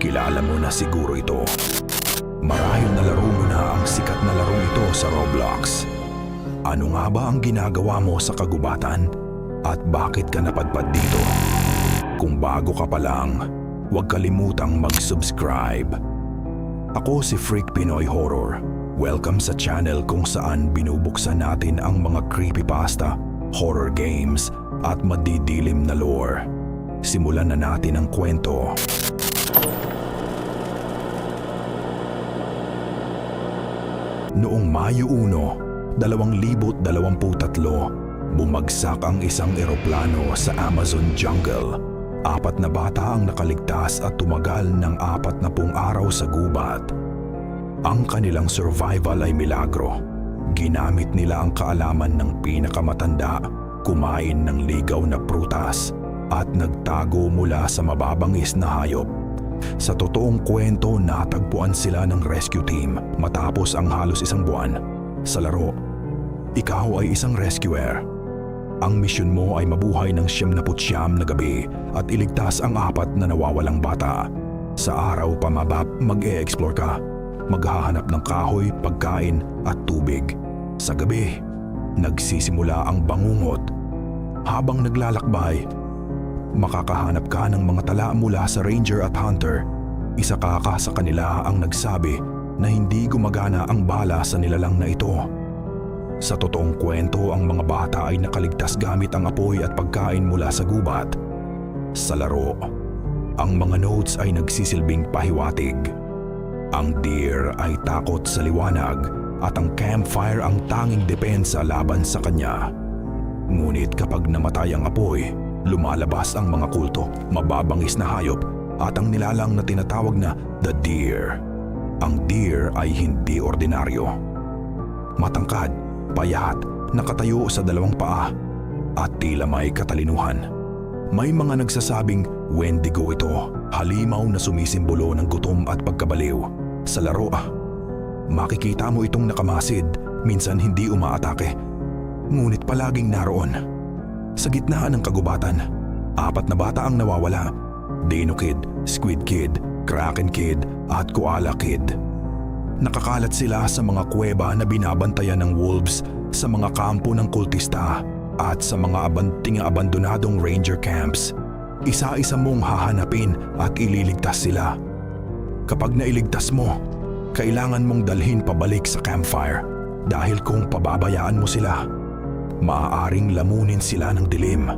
Kilala mo na siguro ito. Marahil nalaro mo na ang sikat na larong ito sa Roblox. Ano nga ba ang ginagawa mo sa kagubatan? At bakit ka napadpad dito? Kung bago ka pa lang, huwag kalimutang mag-subscribe. Ako si Freak Pinoy Horror. Welcome sa channel kung saan binubuksan natin ang mga creepypasta, horror games, at madidilim na lore. Simulan na natin ang kwento. Noong Mayo 1, 2023, bumagsak ang isang eroplano sa Amazon jungle. 4 na bata ang nakaligtas at tumagal ng 40 araw sa gubat. Ang kanilang survival ay milagro. Ginamit nila ang kaalaman ng pinakamatanda, kumain ng ligaw na prutas, at nagtago mula sa mababangis na hayop. Sa totoong kwento, natagpuan sila ng rescue team matapos ang halos 1 buwan. Sa laro, ikaw ay isang rescuer. Ang misyon mo ay mabuhay ng 99 na gabi at iligtas ang 4 na nawawalang bata. Sa araw pamabap, mag-e-explore ka. Maghahanap ng kahoy, pagkain at tubig. Sa gabi, nagsisimula ang bangungot. Habang naglalakbay, makakahanap ka ng mga tala mula sa ranger at hunter. Isa ka sa kanila ang nagsabi na hindi gumagana ang bala sa nilalang na ito. Sa totoong kwento, ang mga bata ay nakaligtas gamit ang apoy at pagkain mula sa gubat. Sa laro, ang mga notes ay nagsisilbing pahiwatig. Ang deer ay takot sa liwanag at ang campfire ang tanging depensa laban sa kanya. Ngunit kapag namatay ang apoy, lumalabas ang mga kulto, mababangis na hayop at ang nilalang na tinatawag na the deer. Ang deer ay hindi ordinaryo. Matangkad, payat, nakatayo sa 2 paa at tila may katalinuhan. May mga nagsasabing wendigo ito, halimaw na sumisimbolo ng gutom at pagkabaliw. Sa laro, makikita mo itong nakamasid, minsan hindi umaatake, ngunit palaging naroon. Sa gitna ng kagubatan, 4 na bata ang nawawala: Dino Kid, Squid Kid, Kraken Kid at Koala Kid. Nakakalat sila sa mga kuweba na binabantayan ng wolves, sa mga kampo ng kultista at sa mga abandonadong ranger camps. Isa-isa mong hahanapin at ililigtas sila. Kapag nailigtas mo, kailangan mong dalhin pabalik sa campfire dahil kung pababayaan mo sila, maaaring lamunin sila ng dilim.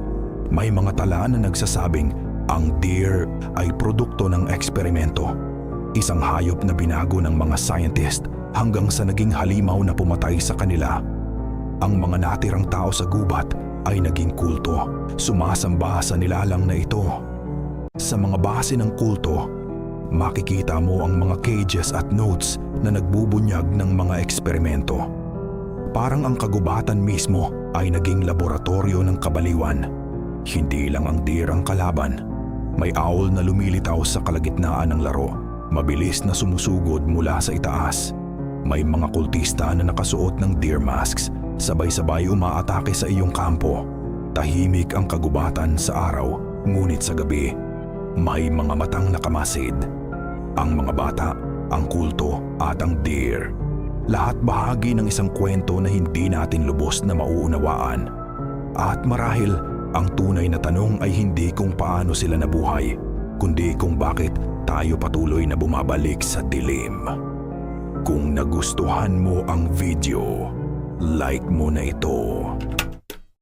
May mga tala na nagsasabing ang deer ay produkto ng eksperimento. Isang hayop na binago ng mga scientist hanggang sa naging halimaw na pumatay sa kanila. Ang mga natirang tao sa gubat ay naging kulto, sumasamba sa nilalang na ito. Sa mga base ng kulto, makikita mo ang mga cages at notes na nagbubunyag ng mga eksperimento. Parang ang kagubatan mismo ay naging laboratorio ng kabaliwan. Hindi lang ang deer ang kalaban. May owl na lumilitaw sa kalagitnaan ng laro, mabilis na sumusugod mula sa itaas. May mga kultista na nakasuot ng deer masks, sabay-sabay umaatake sa iyong kampo. Tahimik ang kagubatan sa araw, ngunit sa gabi, may mga matang nakamasid. Ang mga bata, ang kulto at ang deer. Lahat bahagi ng isang kwento na hindi natin lubos na mauunawaan. At marahil, ang tunay na tanong ay hindi kung paano sila nabuhay, kundi kung bakit tayo patuloy na bumabalik sa dilim. Kung nagustuhan mo ang video, like mo na ito.